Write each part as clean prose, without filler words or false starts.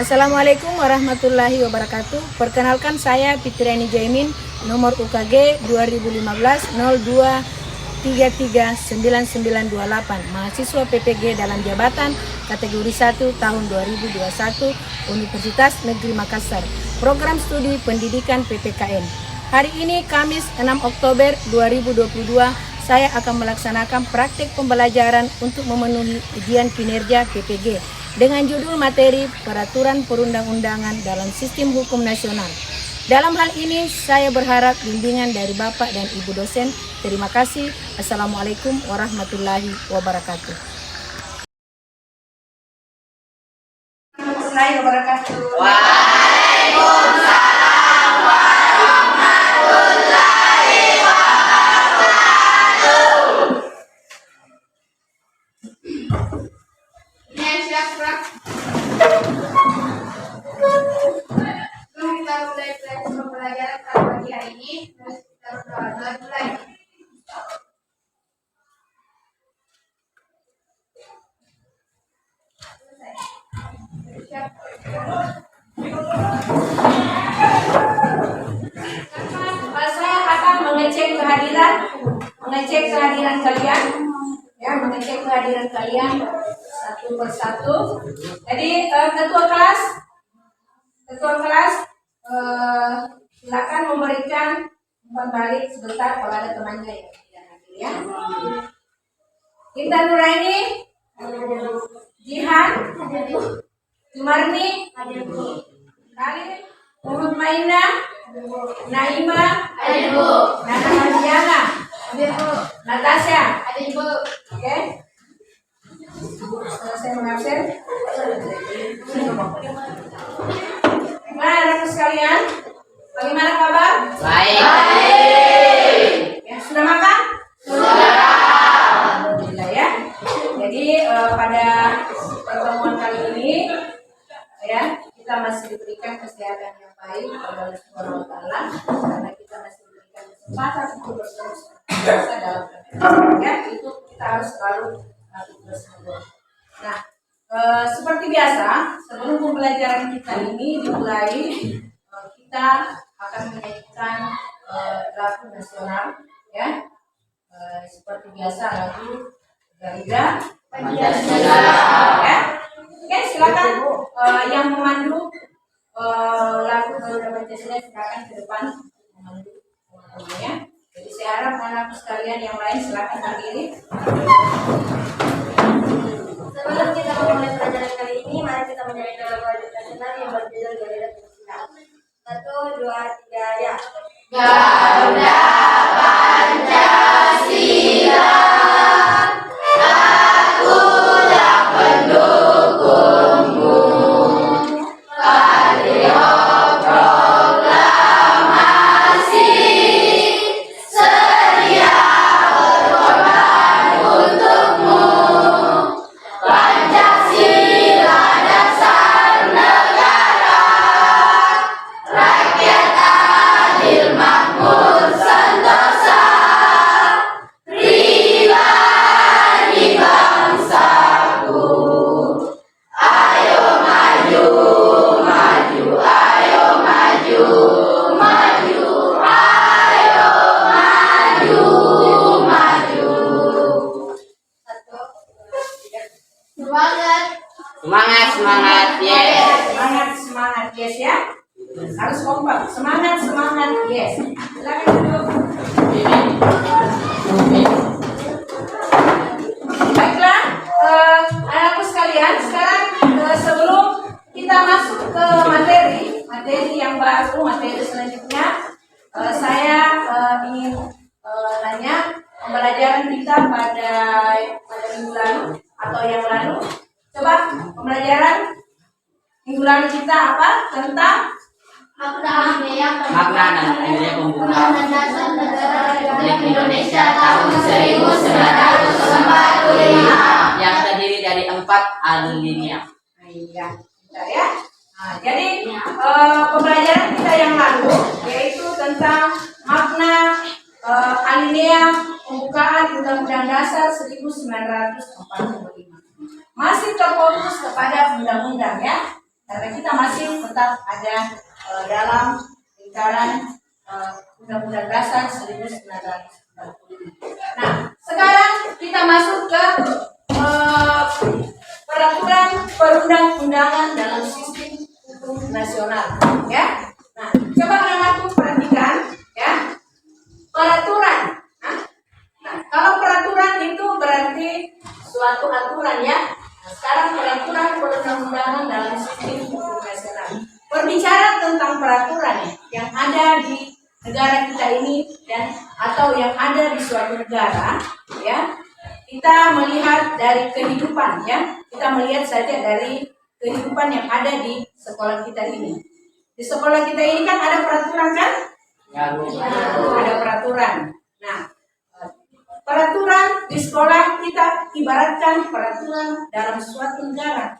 Assalamualaikum warahmatullahi wabarakatuh. Perkenalkan saya Fitriani Jaimin, nomor UKG 2015-02-33-9928, mahasiswa PPG dalam jabatan kategori 1 tahun 2021 Universitas Negeri Makassar, program studi pendidikan PPKN. Hari ini Kamis 6 Oktober 2022, saya akan melaksanakan praktik pembelajaran untuk memenuhi ujian kinerja PPG dengan judul materi peraturan perundang-undangan dalam sistem hukum nasional. Dalam hal ini saya berharap bimbingan dari Bapak dan Ibu dosen. Terima kasih. Assalamualaikum warahmatullahi wabarakatuh. Warahmatullahi wabarakatuh. Waalaikumsalam warahmatullahi wabarakatuh. Sebelum kita mulai pembelajaran pada pagi hari ini, kita mulai. Saya akan mengecek kehadiran kalian, ya, mengecek kehadiran kalian satu persatu. Jadi ketua kelas, silakan memberikan umpan balik sebentar kalau ada temannya yang tidak hadir, ya. Intan Nuraini, Jihan, Jumarni, Khalid, Muhammad Maina, Naima, Nana Mardiana, Natasha, oke. Saya mengabsen. Anak sekalian, bagaimana kabar? Baik. Ya, sudah makan? Sudah. Alhamdulillah, ya. Jadi pada pertemuan kali ini, ya, kita masih diberikan kesehatan yang baik oleh Allah Subhanahu wa Ta'ala, karena kita masih diberikan kesempatan untuk berterus dalam beribadah, ya. Itu kita harus selalu bersyukur. Nah, seperti biasa, sebelum pembelajaran kita ini dimulai, kita akan menyanyikan lagu nasional, ya. Seperti biasa, lagu Garuda Pancasila, ya. Oke, silakan yang memandu lagu Garuda Pancasila silakan ke depan memandu teman-temannya. Jadi saya harap anak sekalian yang lain silakan berdiri. Sebelum kita memulai pelajaran kali ini, mari kita menyanyikan lagu nasional yang berjudul Garuda Pancasila. 1, 2, 3, ya. Garuda Pancasila, akulah pendukungmu. Patriot proklamasi, sedia berkorban untukmu. Pancasila dasar negara, rakyat adil makmur sentosa, pribadi bangsaku. Ayo maju, maju, ayo maju, maju, ayo maju, maju. 1, 2, 3. Semangat. Semangat, semangat, yes. Semangat, yes, ya. Harus kompak. Semangat, yes. Silakan duduk. Baiklah, anakku sekalian, sekarang sebelum kita masuk ke materi yang baru, materi selanjutnya, saya ingin tanya pembelajaran kita pada minggu lalu atau yang lalu. Coba pembelajaran minggu lalu kita apa? Tentang Makna dan nilai pembukaan Republik Indonesia tahun 1945 yang terdiri dari 4 alinea. Iya, bentar ya. Nah, jadi pembelajaran kita yang lalu yaitu tentang makna alinea pembukaan Undang-Undang Dasar 1945. Masih terfokus kepada undang-undang, ya. karena kita masih tetap ada dalam lingkaran Undang-Undang Dasar 1945. Nah, sekarang kita masuk ke peraturan perundang-undangan dalam sistem hukum nasional, ya. Nah, coba anak-anakku perhatikan, ya, peraturan. Nah, kalau peraturan itu berarti suatu aturan, ya. Nah, sekarang peraturan perundang-undangan dalam sistem hukum nasional. Berbicara tentang peraturan yang ada di negara kita ini dan atau yang ada di suatu negara, ya. Kita melihat dari kehidupan, ya. Kita melihat saja dari kehidupan yang ada di sekolah kita ini. Di sekolah kita ini kan ada peraturan, kan? Ya, Bu. Ada peraturan. Nah, peraturan di sekolah kita ibaratkan peraturan dalam suatu negara,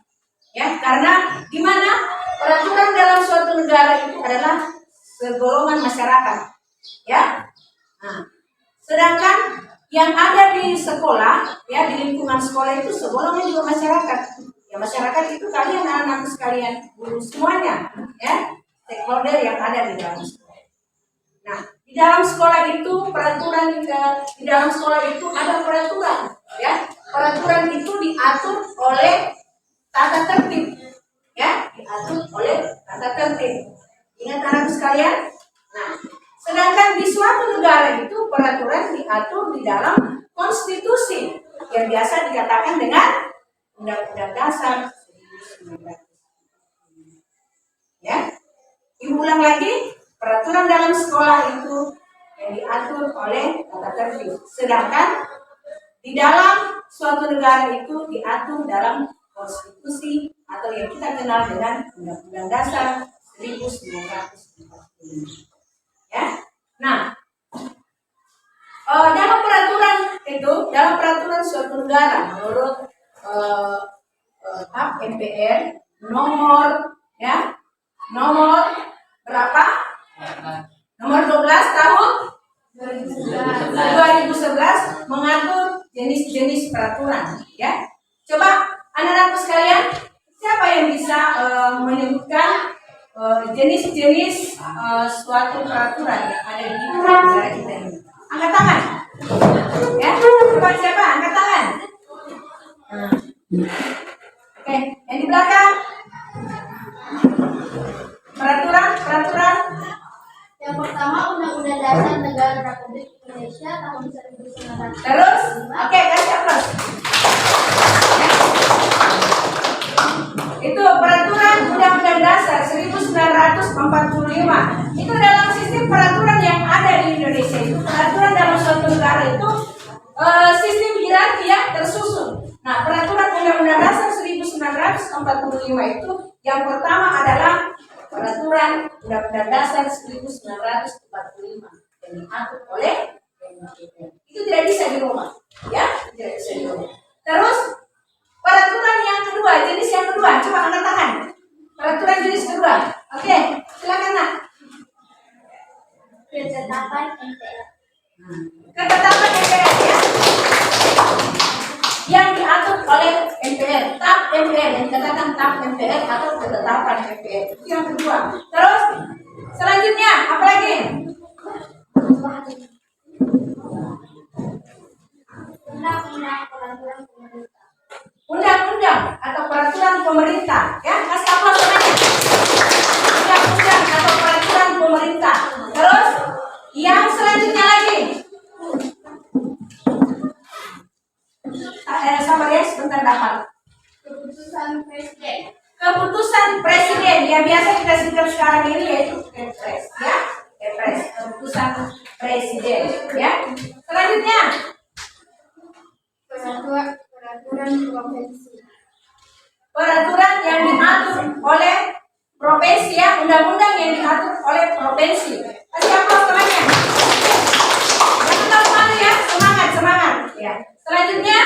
ya. Karena di mana peraturan dalam suatu negara itu adalah segolongan masyarakat, ya. Nah, sedangkan yang ada di sekolah, ya, di lingkungan sekolah itu segolongan juga masyarakat. Ya, masyarakat itu kalian anak-anak sekalian, guru semuanya, ya, stakeholder yang ada di dalam sekolah. Nah, di dalam sekolah itu peraturan di dalam sekolah itu ada peraturan, ya. Peraturan itu diatur oleh tata tertib, ya, diatur oleh tata tertib. Ingat anak sekalian? Nah, sedangkan di suatu negara itu peraturan diatur di dalam konstitusi yang biasa dikatakan dengan Undang-Undang Dasar 1945. Ya, Ibu ulang lagi, peraturan dalam sekolah itu yang diatur oleh tata tertib. Sedangkan di dalam suatu negara itu diatur dalam konstitusi atau yang kita kenal dengan Undang-Undang Dasar 1945. Ya, nah, dalam peraturan suatu negara menurut TAP MPR nomor berapa? Nomor 12 tahun 2011 mengatur jenis-jenis peraturan, ya. Coba anak-anak sekalian, siapa yang bisa menyebutkan jenis-jenis suatu peraturan yang ada di negara kita ini? Angkat tangan. Ya, coba siapa? Angkat tangan. Oke, yang di belakang. Peraturan. Yang pertama, Undang-Undang Dasar Negara Republik Indonesia tahun 1945. Terus, oke, kasih aplaus. Itu peraturan Undang-Undang Dasar 1945. Itu dalam sistem peraturan yang ada di Indonesia itu, peraturan dalam suatu negara itu sistem hierarki yang tersusun. Nah, peraturan Undang-Undang Dasar 1945 itu yang pertama adalah peraturan Undang-Undang Dasar 1945 yang diatur oleh MPR. Itu tidak bisa di rumah, ya, tidak bisa di rumah. Terus peraturan yang kedua, jenis yang kedua, coba angkat tangan. Peraturan jenis kedua, oke, silakan nak. Ketetapan MPR. Ketetapan MPR, ya, yang diatur oleh MPR, TAP MPR, yang dikatakan TAP MPR atau ketetapan MPR. Itu yang kedua. Terus selanjutnya apa lagi? Undang-undang peraturan pemerintah. Undang-undang atau peraturan pemerintah, ya, kasih aplaus semuanya. Undang-undang atau peraturan pemerintah. Terus yang selanjutnya lagi, sabar ya, sebentar dapat. Keputusan Presiden. Keputusan presiden yang biasa kita singkat sekarang ini yaitu Kepres, ya, Kepres, keputusan presiden, ya. Selanjutnya Peraturan provinsi. peraturan yang diatur oleh provinsi, ya, undang-undang yang diatur oleh provinsi. Kasih aplaus semuanya. Jangan tahu malu ya, semangat, ya. Selanjutnya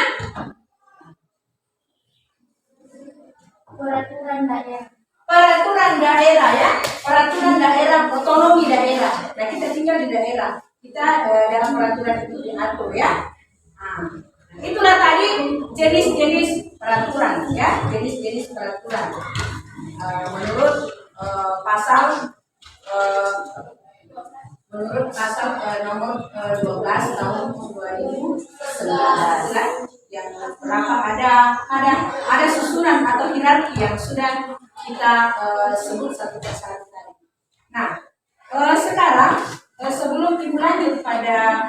Peraturan daerah. peraturan daerah, ya, peraturan daerah, otonomi daerah. Nah, kita tinggal di daerah, kita dalam peraturan itu diatur, ya. Nah, itulah tadi jenis-jenis peraturan, ya, jenis-jenis peraturan. menurut pasal nomor 12 tahun 2019 yang berapa ada susunan atau hierarki yang sudah kita sebut satu persatu tadi. Nah, sekarang sebelum kita lanjut pada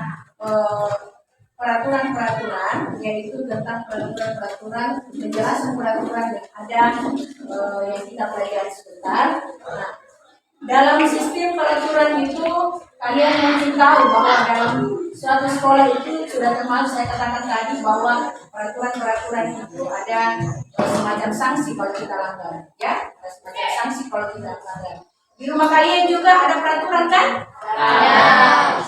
peraturan-peraturan, yaitu tentang peraturan penjelasan peraturan yang ada yang kita pelajari sebentar. Nah, dalam sistem peraturan itu kalian mungkin tahu bahwa dalam suatu sekolah itu sudah termasuk saya katakan tadi bahwa peraturan-peraturan itu ada semacam sanksi kalau kita langgar, ya, ada semacam sanksi kalau kita langgar. Di rumah kalian juga ada peraturan kan? Ada.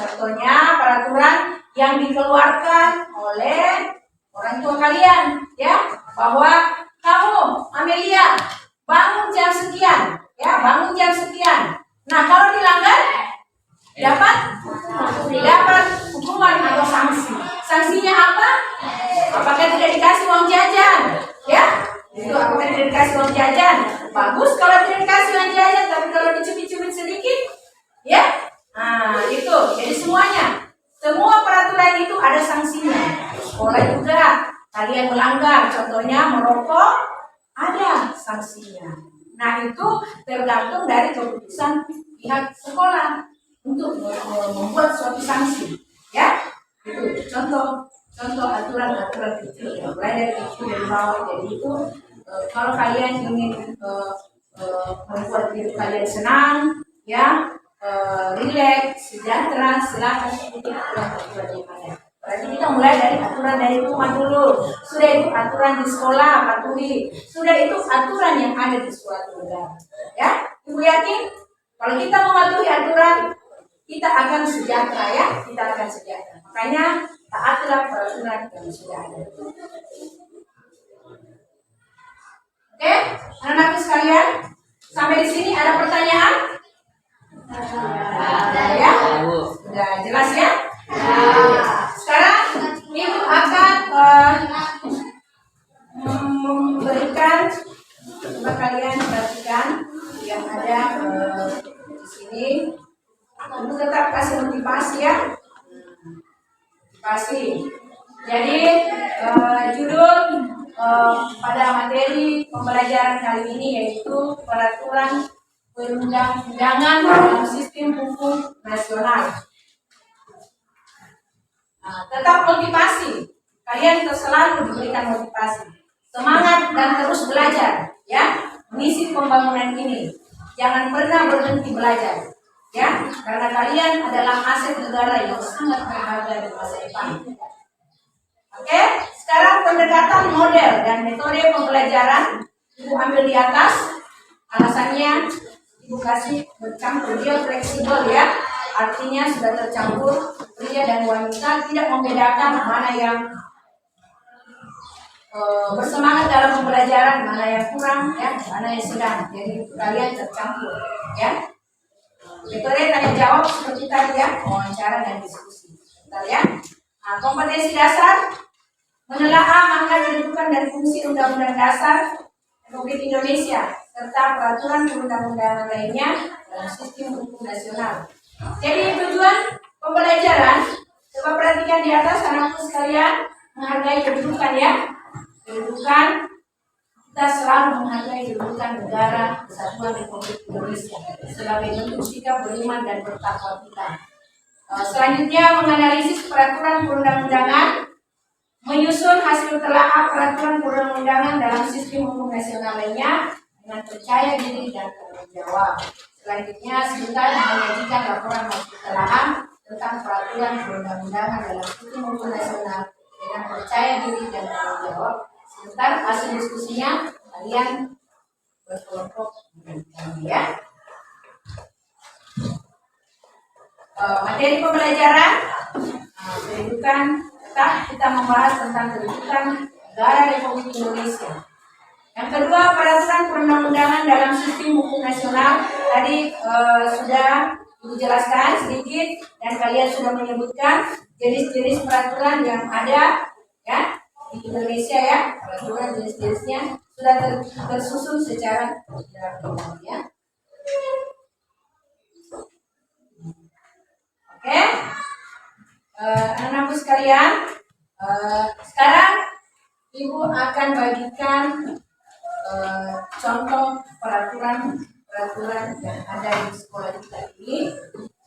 Contohnya peraturan yang dikeluarkan oleh orang tua kalian, ya, bahwa kamu Amelia bangun jam sekian, ya, bangun jam sekian. Nah, kalau dilanggar dapat hukuman atau sanksi. Sanksinya apa? Apakah tidak dikasih uang jajan? Ya, itu apakah tidak dikasih uang jajan? Bagus kalau tidak dikasih uang jajan, tapi kalau dicubit-cubit sedikit, ya, nah itu. Jadi semua peraturan itu ada sanksinya. Sekolah juga kalian melanggar, contohnya merokok, ada sanksinya. Nah, itu tergantung dari keputusan pihak sekolah untuk membuat suatu sanksi, ya. Itu contoh aturan-aturan kecil, mulai dari kecil dari bawah. Jadi itu kalau kalian ingin membuat diri kalian senang, ya, rileks, sejahtera, silakan ikuti aturan-aturan yang ada. Berarti kita mulai dari aturan dari rumah dulu. Sudah itu aturan di sekolah, patuhi. Sudah itu aturan yang ada di suatu negara. Ya, Ibu yakin? Kalau kita mematuhi aturan, kita akan sejahtera, ya. Kita akan sejahtera. Makanya taatilah peraturan yang sudah ada. Oke, anak-anak sekalian, sampai di sini ada pertanyaan? Ada, ya? Sudah jelas, ya? Sekarang Ibu akan memberikan, coba kalian perhatikan yang ada di sini. Ibu tetap kasih motivasi, ya. Motivasi. Jadi judul pada materi pembelajaran kali ini yaitu peraturan perundang-undangan dalam sistem hukum nasional. Nah, tetap motivasi. Kalian selalu diberikan motivasi, semangat dan terus belajar, ya, mengisi pembangunan ini. Jangan pernah berhenti belajar, ya, karena kalian adalah aset negara yang sangat berharga di masa depan. Oke, sekarang pendekatan model dan metode pembelajaran Ibu ambil di atas. Alasannya Ibu kasih bercampur, dia fleksibel, ya. Artinya sudah tercampur pria dan wanita, tidak membedakan mana yang bersemangat dalam pembelajaran, mana yang kurang, ya, mana yang sedang. Jadi kalian tercampur, ya. Metode tanya jawab seperti tadi, ya, wawancara dan diskusi. Bentar, ya. Nah, kompetensi dasar menelaah makna kedudukan dan fungsi Undang-Undang Dasar Republik Indonesia serta peraturan perundang-undangan lainnya dalam sistem hukum nasional. Jadi tujuan pembelajaran, coba perhatikan di atas anakku sekalian, menghargai kedudukan, ya. Kedudukan, kita selalu menghargai kedudukan negara Kesatuan Republik Indonesia sebagai bentuk sikap beriman dan bertakwa kita. Selanjutnya menganalisis peraturan perundang-undangan, menyusun hasil telaah peraturan perundang-undangan dalam sistem hukum nasional lainnya dengan percaya diri dan tanggung jawab. Selanjutnya sebentar menyajikan laporan hasil telaah tentang peraturan perundang-undangan dalam sistem hukum nasional dengan percaya diri dan tanggung jawab. Sebentar hasil diskusinya kalian berkelompok, ya. Materi pembelajaran, kedudukan, kita membahas tentang kedudukan negara Republik Indonesia. Yang kedua, peraturan perundang-undangan dalam sistem hukum nasional. Tadi sudah dijelaskan sedikit dan kalian sudah menyebutkan jenis-jenis peraturan yang ada, ya, di Indonesia, ya. Peraturan jenis-jenisnya sudah tersusun secara rapi ya. Oke, anak-anakku sekalian, sekarang Ibu akan bagikan contoh peraturan yang ada di sekolah kita ini.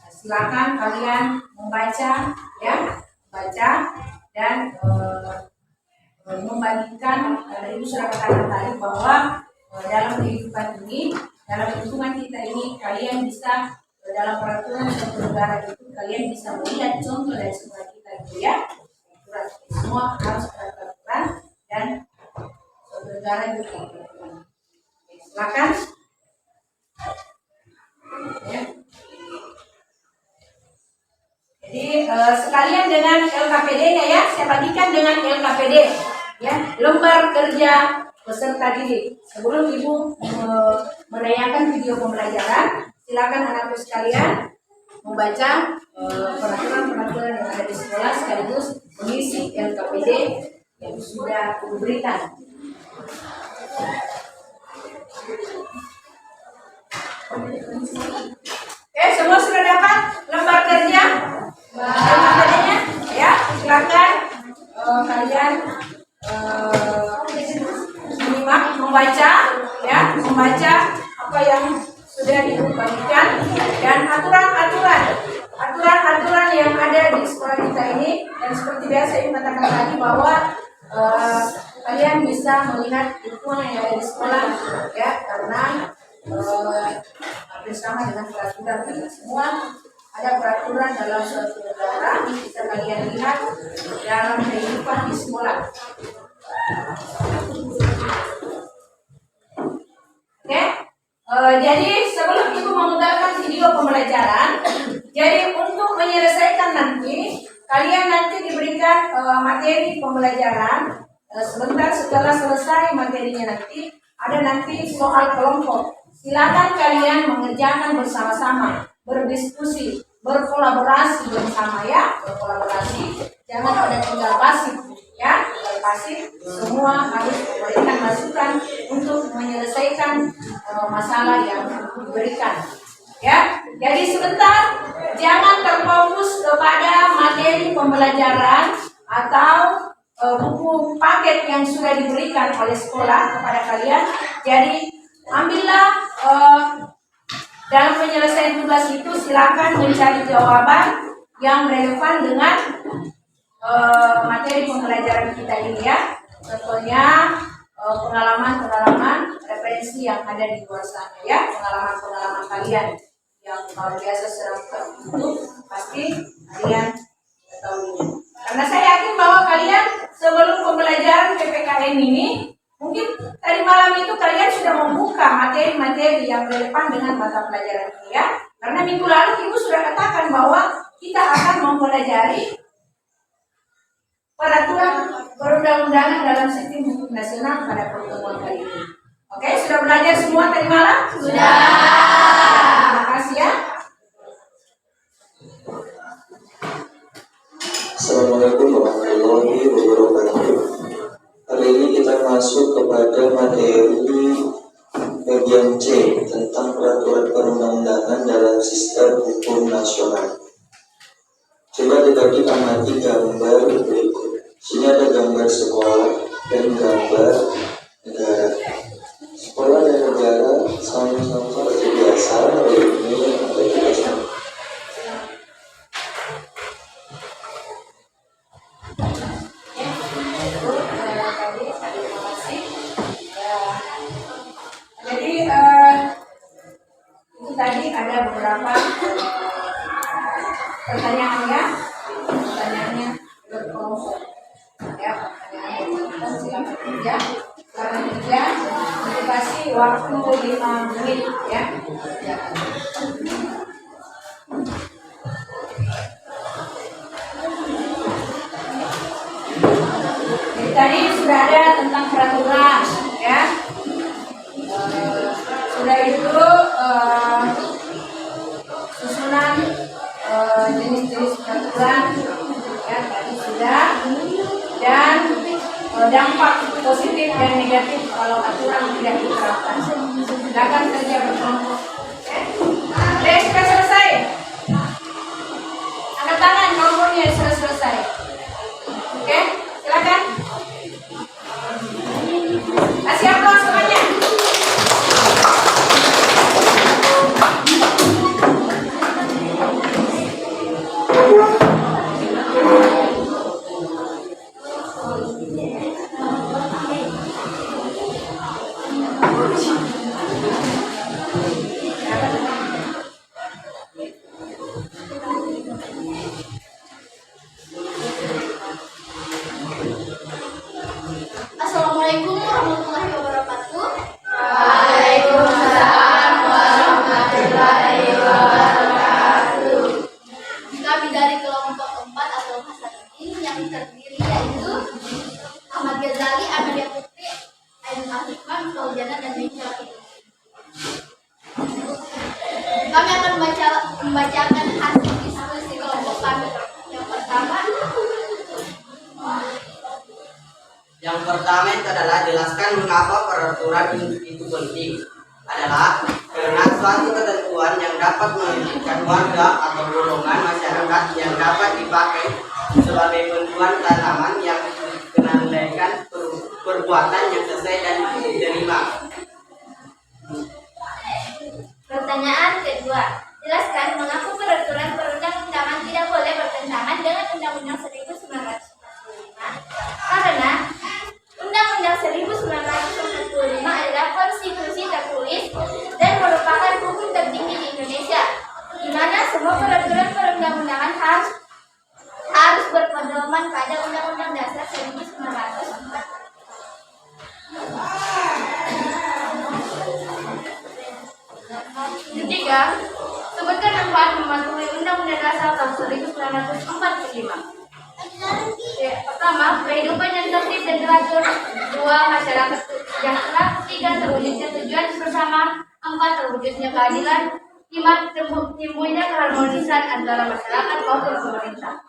Silakan kalian membaca ya, baca dan membagikan. Ibu sudah katakan tadi bahwa dalam kehidupan ini, dalam lingkungan kita ini, kalian bisa dalam peraturan suatu negara itu kalian bisa melihat contoh dari sekolah kita itu ya. Semua harus peraturan dan suatu negara juga peraturan. Silakan. Ya. Jadi sekalian dengan LKPD-nya ya, saya bagikan dengan LKPD ya, lembar kerja peserta didik. Sebelum Ibu menayangkan video pembelajaran, silakan anakku sekalian membaca peraturan-peraturan yang ada di sekolah sekaligus mengisi LKPD yang sudah diberikan. Oke, semua sudah dapat lembar kerja? LKPD-nya? Ya, silakan kalian menyimak, membaca apa yang sudah dibagikan dan aturan-aturan yang ada di sekolah kita ini. Dan seperti biasa Ibu katakan tadi bahwa kalian bisa melihat lingkungan yang ada di sekolah ya, karena bersama dengan peraturan kita semua ada peraturan dalam suatu negara bisa kalian lihat dalam kehidupan di sekolah. Oke, jadi sebelum Ibu memutarkan video pembelajaran, jadi untuk menyelesaikan nanti kalian diberikan materi pembelajaran. Sebentar setelah selesai materinya ada soal kelompok. Silakan kalian mengerjakan bersama-sama, berdiskusi, berkolaborasi bersama ya, berkolaborasi. Jangan ada tinggal pasif ya, tinggal pasif. Semua harus memberikan masukan untuk menyelesaikan masalah yang diberikan. Ya, jadi sebentar jangan terfokus kepada materi pembelajaran atau buku paket yang sudah diberikan oleh sekolah kepada kalian. Jadi ambillah dalam penyelesaian tugas itu, silakan mencari jawaban yang relevan dengan materi pembelajaran kita ini ya. Contohnya pengalaman referensi yang ada di luar sana ya, pengalaman kalian yang biasa sedang tertutup, pasti kalian ketahui. Karena saya yakin bahwa kalian sebelum pembelajaran PPKN ini, mungkin tadi malam itu kalian sudah membuka materi-materi yang relevan dengan mata pelajaran ini ya. Karena minggu lalu Ibu sudah katakan bahwa kita akan mempelajari peraturan perundang-undangan dalam sistem hukum nasional pada pertemuan kali ini. Oke, sudah belajar semua tadi malam? Sudah. Terima kasih ya. Assalamualaikum warahmatullahi wabarakatuh. Kali ini kita masuk kepada materi bagian C tentang peraturan perundang-undangan dalam sistem hukum nasional. Coba kita amati gambar berikut. Sini ada gambar sekolah dan gambar negara. Sekolah dan negara sama-sama seperti biasa, ini ada tugasnya. Tadi ada beberapa pertanyaannya berkelompok ya, pertanyaan silakan kerja, dikasih waktu 5 menit ya. Jadi tadi sudah ada tentang peraturan ya. Sudah itu susunan jenis-jenis peraturan ya, tadi sudah, dan dampak positif dan negatif kalau aturan tidak diterapkan. Silakan kerja berkelompok. Ada yang sudah selesai? Angkat tangan kelompoknya yang sudah selesai. Oke, silakan. Kasih aplaus semuanya. Assalamualaikum warahmatullahi wabarakatuh. Kami dari kelompok 4 atau Hasanuddin yang terdiri yaitu Ahmad Ghazali, Amalia Putri, Ainul Hikmah, Fauzana, dan Meisha. Kami akan membacakan hasil diskusi kelompok kami. Yang pertama itu adalah jelaskan mengapa peraturan itu penting. Adalah karena suatu ketentuan yang dapat menunjukkan warga atau golongan masyarakat yang dapat dipakai sebagai bantuan tanaman yang menandaikan perbuatan yang sesuai dan diterima. Pertanyaan kedua, jelaskan mengapa peraturan perundang-undangan tidak boleh bertentangan dengan Undang-Undang 1945 karena Undang-Undang 1945 adalah konstitusi tertulis dan merupakan hukum tertinggi di Indonesia, di mana semua peraturan perundang-undangan harus berpedoman pada Undang-Undang Dasar 1945. Ketiga, sebutkan manfaat mematuhi Undang-Undang Dasar tahun 1945. Pertama, kehidupan yang tertib dan teratur. Dua, masyarakat sejahtera. Tiga, terwujudnya tujuan bersama. Empat, terwujudnya keadilan. Lima, timbulnya keharmonisan antara masyarakat maupun pemerintah.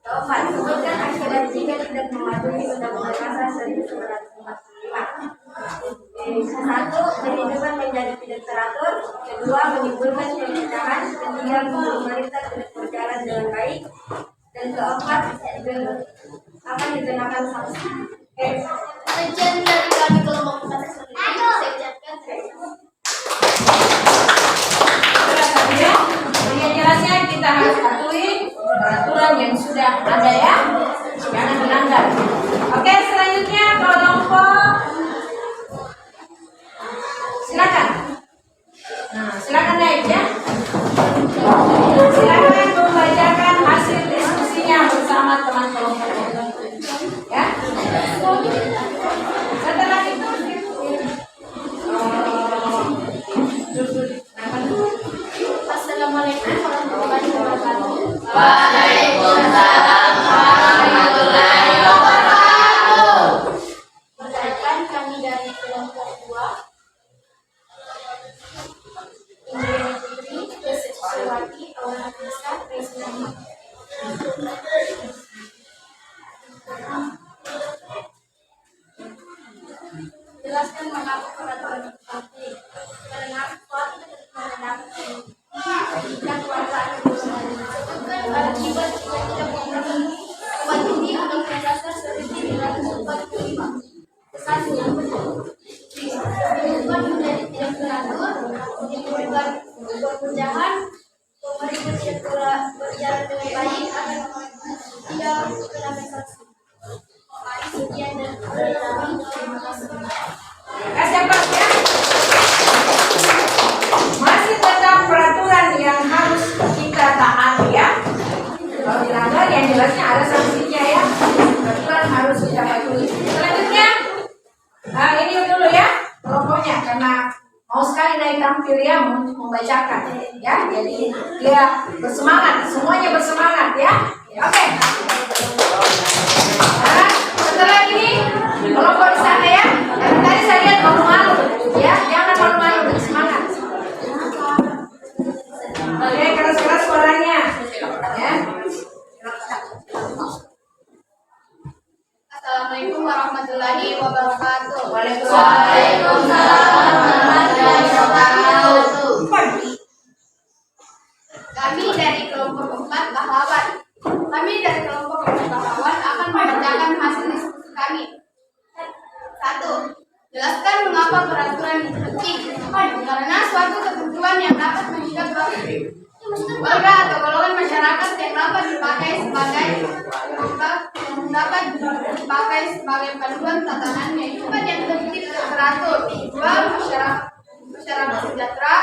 Keempat, sebutkan akibat jika tidak mematuhi Undang-Undang Dasar 1945. Satu, kehidupan menjadi tidak teratur. Kedua, menimbulkan perpecahan. Ketiga, pemerintah tidak berjalan dengan baik. Dan keempat, akan dikenakan sanksi. Sekian dari kami kelompok kita sendiri. Saya ucapkan terima kasih. Dengan jelasnya kita harus patuhi peraturan yang sudah ada ya, jangan melanggar. Oke, selanjutnya kelompok. Silakan. Nah, silakan naik ya. Silakan membacakan hasil diskusinya bersama teman kelompok. Ya. Setelah itu Assalamualaikum warahmatullahi wabarakatuh. Waalaikumsalam warahmatullahi wabarakatuh. Perkenalkan, kami dari kelompok 2. Indriani Putri, Yusuf Suwati, Awana Nisa, Rizwana. Jelaskan mengapa peraturan itu penting. Karena suatu ketentuan dan warga disebutkan akibat jika tidak mematuhi Undang-Undang Dasar 1945. Satu, kehidupan menjadi tidak teratur, menimbulkan perpecahan, pemerintah tidak berjalan dengan baik, akan tidak dikenakan sanksi. Sekian dan terima kasih. kasih apa ya? Masih tentang peraturan yang harus kita taati ya. Kalau dilanggar yang jelasnya ada sanksinya ya. Peraturan harus kita patuhi. Selanjutnya, ini dulu ya kelompoknya karena mau sekali naik tampil ya untuk membacakan ya. Jadi dia bersemangat, semuanya bersemangat ya. Oke. Nah, setelah ini kelompok di sana ya. Karena tadi saya lihat malu-malu ya, jangan malu-malu, bersemangat. Oke, keras-keras suaranya ya. dapat mengikat warga atau golongan masyarakat yang dapat dipakai sebagai panduan tatanan kehidupan yang tertib dan teratur. 2. Masyarakat sejahtera.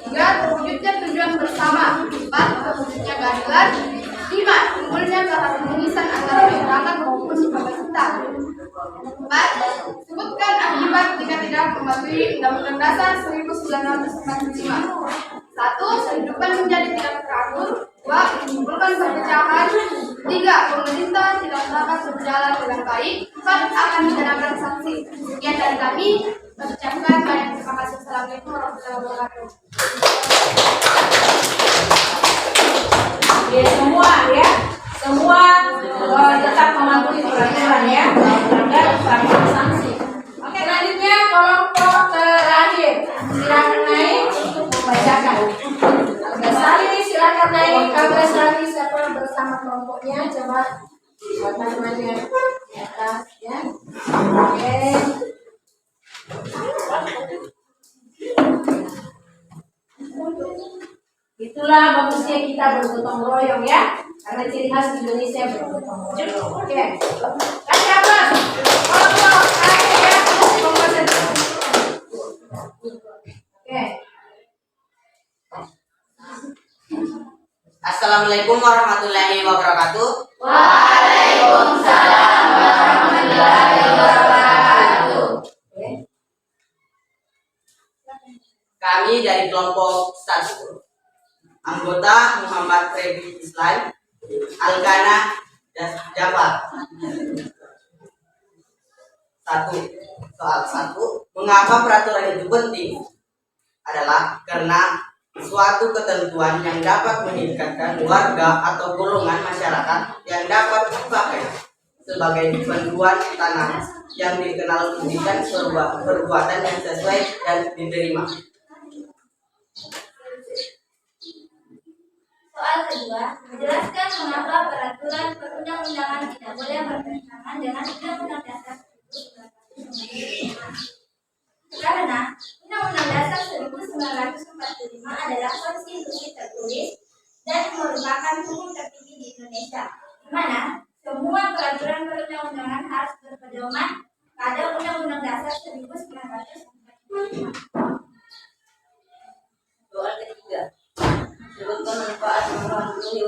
3. Terwujudnya tujuan bersama. 4. Terwujudnya keadilan. 5. Timbulnya keharmonisan antara masyarakat maupun pemerintah. 4. Sebutkan akibat jika tidak mematuhi Undang-Undang Dasar 1945. 1. Kehidupan menjadi tidak teratur. 2. Menimbulkan perpecahan. 3. Pemerintah tidak dapat berjalan dengan baik. 4. Akan dikenakan sanksi. Sekian dari kami. Ucapkan banyak terima kasih. Assalamualaikum warahmatullahi wabarakatuh. Oke, semua tetap mematuhi peraturan ya. Melanggar akan sanksi. Oke, selanjutnya kelompok terakhir silakan naik untuk membacakan. Sali silakan naik. Sali siapa bersama kelompoknya, coba teman-temannya di atas ya. Oke. Itulah bagusnya kita bergotong royong ya, karena ciri khas Indonesia bergotong royong. Oke, kasih apa? Kelompok terakhir ya, kelompok terakhir. Oke. Assalamualaikum warahmatullahi wabarakatuh. Waalaikumsalam warahmatullahi wabarakatuh. Kami dari kelompok 1. Anggota Muhammad Freddy Islam, Alkana Jafar. 1. Soal 1. Mengapa peraturan itu penting? Adalah karena suatu ketentuan yang dapat meningkatkan warga atau golongan masyarakat yang dapat dipakai sebagai panduan tanam yang dikenal memberikan sebuah perbuatan yang sesuai dan diterima. Soal kedua, menjelaskan mengapa peraturan perundang-undangan tidak boleh bertentangan dengan Undang-Undang Dasar 1945. Karena Undang-Undang Dasar 1945 adalah konstitusi tertulis dan merupakan hukum tertinggi di Indonesia, di mana semua peraturan perundang-undangan harus berpedoman pada Undang-Undang Dasar 1945. Soal ketiga, sebutkan manfaat memenuhi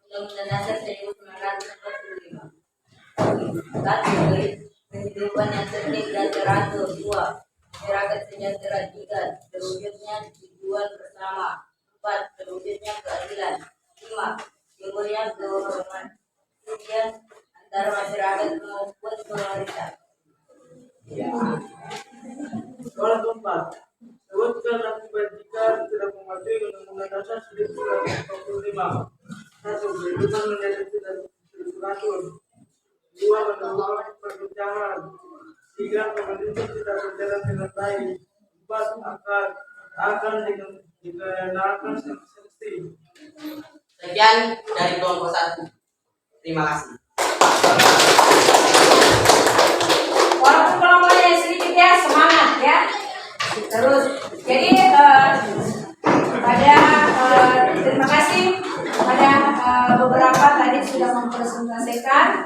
Undang-Undang Dasar 1945. 1. Kehidupan yang tertib dan teratur. 2. Masyarakat sejahtera. 3. Terwujudnya tujuan bersama. 4. Terwujudnya keadilan. 5. Timbulnya kehormatan antara masyarakat maupun pemerintah. Soal keempat, sebutkan akibat jika tidak mematuhi Undang-Undang Dasar 1945. 1. Kehidupan menjadi tidak teratur. 2. Menimbulkan perpecahan. 3. Pemerintah tidak berjalan dengan baik. 4. Akan dikenakan sanksi. Sekian dari kelompok 1. Terima kasih. Walaupun kelompoknya sedikit ya, semangat ya. Terus, jadi terima kasih pada beberapa tadi sudah mempresentasikan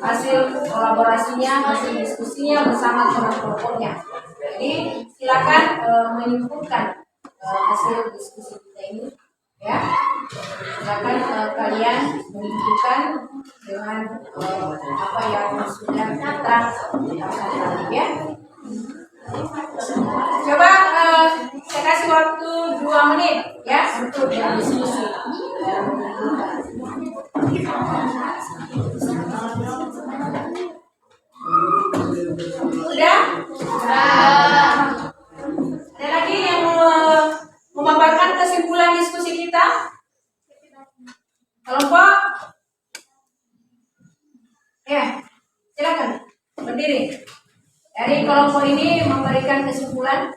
hasil kolaborasinya, hasil diskusinya bersama kelompok-kelompoknya. Jadi silakan menyimpulkan hasil diskusi kita ini ya. Silakan kalian menunjukkan dengan apa yang sudah kita katakan ya. Coba saya kasih waktu 2 menit ya untuk berdiskusi. Sudah? Ada lagi yang memaparkan kesimpulan diskusi kita? Kelompok? Ya, silakan berdiri. Dari kelompok ini memberikan kesimpulan.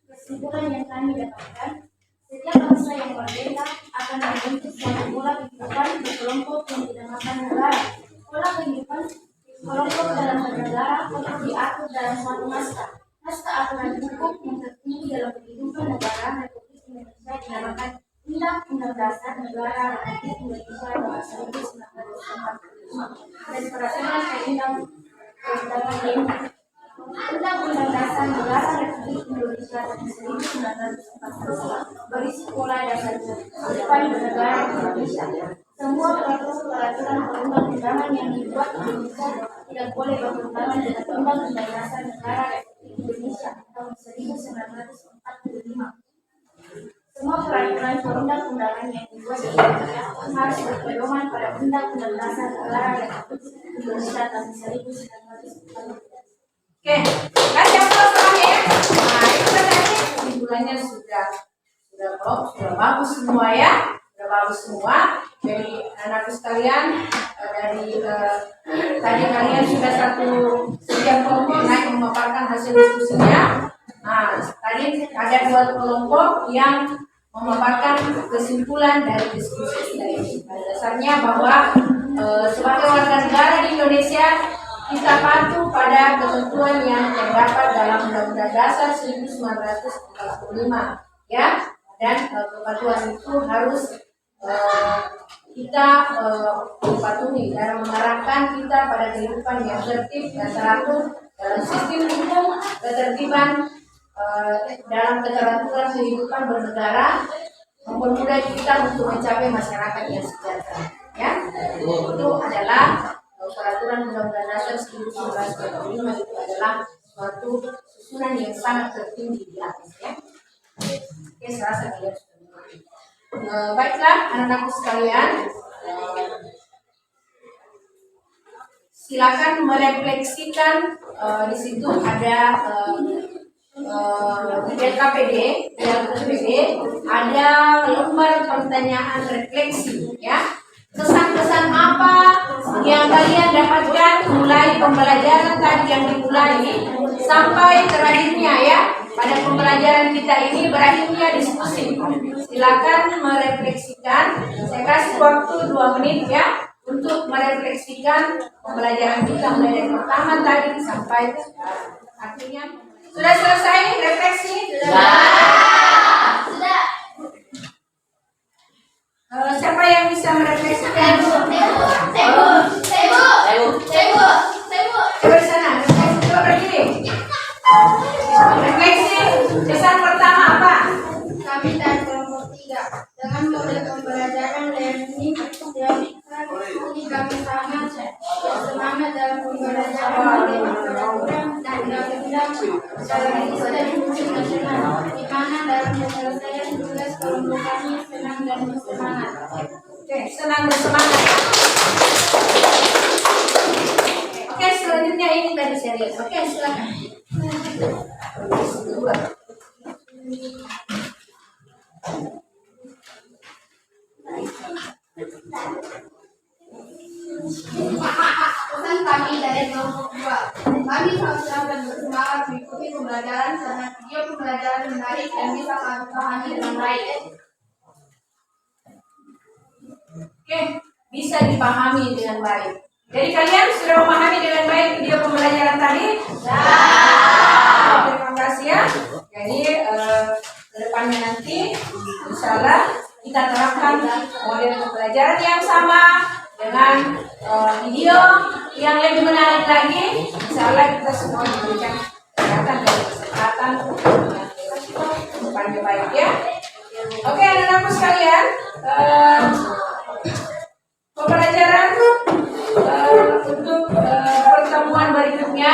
Kesimpulan yang kami dapatkan, setiap bangsa yang berbeda akan membentuk suatu pola kehidupan berkelompok yang dinamakan negara. Pola kehidupan kelompok dalam bernegara untuk diatur dalam suatu naskah aturan hukum yang tertinggi dalam kehidupan negara Republik Indonesia dinamakan Undang-Undang Dasar Negara Republik Indonesia tahun 1945 dan peraturan perundang-undangan lainnya. Undang-Undang Dasar Negara Republik Indonesia tahun 1945 berisi pola dasar kehidupan bernegara di Indonesia. Semua peraturan perundang-undangan yang dibuat di Indonesia tidak boleh bertentangan dengan Undang-Undang Dasar Negara Republik Indonesia tahun 1945. Semua peraturan perundang-undangan yang dibuat di Indonesia harus berpedoman pada Undang-Undang Dasar Negara Republik Indonesia tahun 1945. Oke, kasih aplaus semuanya ya. Nah, itu kan tadi kesimpulannya sudah bagus semua ya, sudah bagus semua. Jadi anakku sekalian, dari tadi kalian sudah setiap kelompok naik memaparkan hasil diskusinya. Nah, tadi ada 2 kelompok yang memaparkan kesimpulan dari diskusi ini. Pada dasarnya bahwa sebagai warga negara di Indonesia kita patuh pada ketentuan yang terdapat dalam Undang-Undang Dasar 1945 ya, dan kepatuhan itu harus kita patuhi dan mengarahkan kita pada kehidupan yang tertib dan teratur dalam sistem hukum, ketertiban dalam keteraturan kehidupan bernegara, mempermudah kita untuk mencapai masyarakat yang sejahtera ya. Itu adalah peraturan Undang-Undang Dasar 1945 itu adalah suatu susunan yang sangat tertinggi di atas ya. Oke, saya rasa kalian sudah mengerti. Baiklah anak-anakku sekalian, silakan merefleksikan di situ ada di LKPD ada lembar pertanyaan refleksi ya. Kesan-kesan apa yang kalian dapatkan mulai pembelajaran tadi yang dimulai sampai terakhirnya ya. Pada pembelajaran kita ini berakhirnya diskusi. Silakan merefleksikan. Saya kasih waktu 2 menit ya untuk merefleksikan pembelajaran kita mulai dari pertama tadi sampai akhirnya. Sudah selesai refleksi? Sudah. Siapa yang bisa merefleksikan? Coba di sana, refleksi coba berdiri. Refleksi, kesan pertama apa? Kami dari kelompok 3 dengan model pembelajaran learning yang kami sangat semangat dalam pembelajaran peraturan dan undang-undang dalam sistem hukum nasional, di mana dalam penyelesaian tugas kelompok kami senang dan bersemangat. Oke, senang bersemangat. Oke, selanjutnya ini tadi saya lihat. Oke, silakan. Pesan kami dari kelompok 2. Kami sangat senang dan bersemangat mengikuti pembelajaran karena video pembelajaran menarik dan bisa kami pahami dengan baik. Oke, bisa dipahami dengan baik. Jadi kalian sudah memahami dengan baik video pembelajaran tadi? Terima kasih ya. Jadi kedepannya nanti, insya Allah kita terapkan model pembelajaran yang sama dengan video yang lebih menarik lagi. Insya Allah kita semua diberikan kesehatan dan kesempatan depannya baik ya. Oke, anak-anakku sekalian, pembelajaran untuk pertemuan berikutnya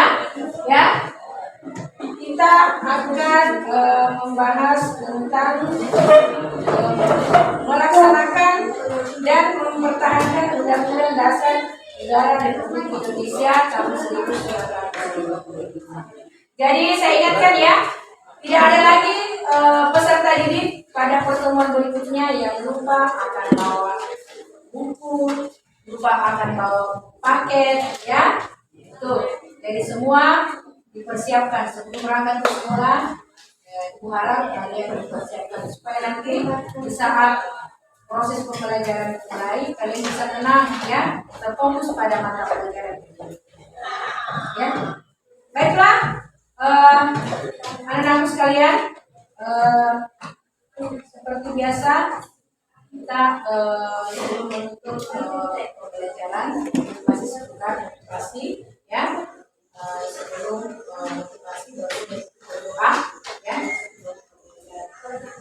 ya, kita akan membahas tentang melaksanakan dan mempertahankan Undang-Undang Dasar Negara Republik Indonesia tahun 1945. Jadi saya ingatkan ya, tidak ada lagi peserta didik pada pertemuan berikutnya yang lupa akan bawa buku, lupa akan bawa paket ya. Tuh, jadi semua dipersiapkan sebelum berangkat ke sekolah. Ibu harap kalian dipersiapkan supaya nanti di saat proses pembelajaran mulai kalian bisa tenang ya, terfokus pada mata pelajaran ya. Baiklah, anak-anak sekalian, seperti biasa kita sebelum menutup pembelajaran masih seputar motivasi ya. Sebelum motivasi baru berdoa ya.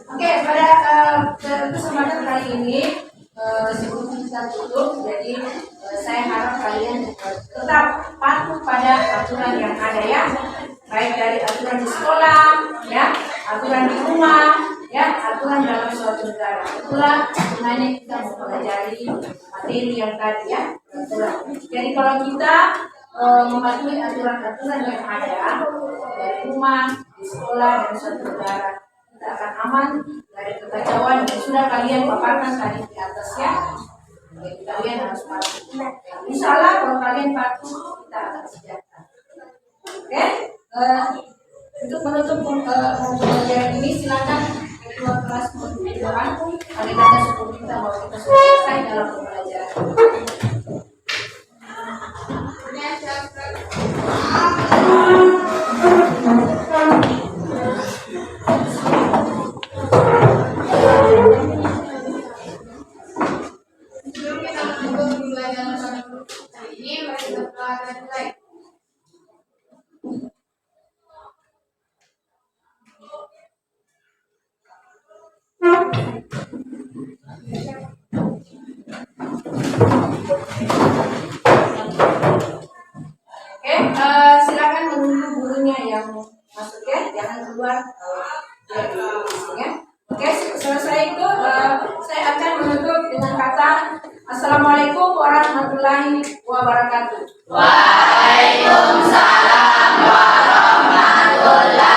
Oke, pada kesempatan kali ini sebelum kita tutup, jadi saya harap kalian tetap patuh pada aturan yang ada ya, baik dari aturan di sekolah, ya, aturan di rumah, ya, aturan dalam suatu negara. Itulah gunanya kita mempelajari materi yang tadi ya, aturan. Jadi kalau kita mematuhi aturan-aturan yang ada dari rumah, di sekolah, dan suatu negara, kita akan aman dari kekacauan yang sudah kalian paparkan tadi di atas ya. Jadi kalian harus patuh. Insya Allah kalau kalian patuh, kita akan sejahtera. Oke, untuk menutup pembelajaran ini silakan ketua kelas menunjukkan kalimatnya sebelum kita mau kita selesai dalam pembelajaran. Sebelum kita menutup pembelajaran hari ini, mari kita berdoa dan mulai. Oke, silakan menunggu gurunya yang masuk ya, jangan keluar dari ya. Oke, selesai itu saya akan menutup dengan kata Assalamualaikum warahmatullahi wabarakatuh. Waalaikumsalam warahmatullahi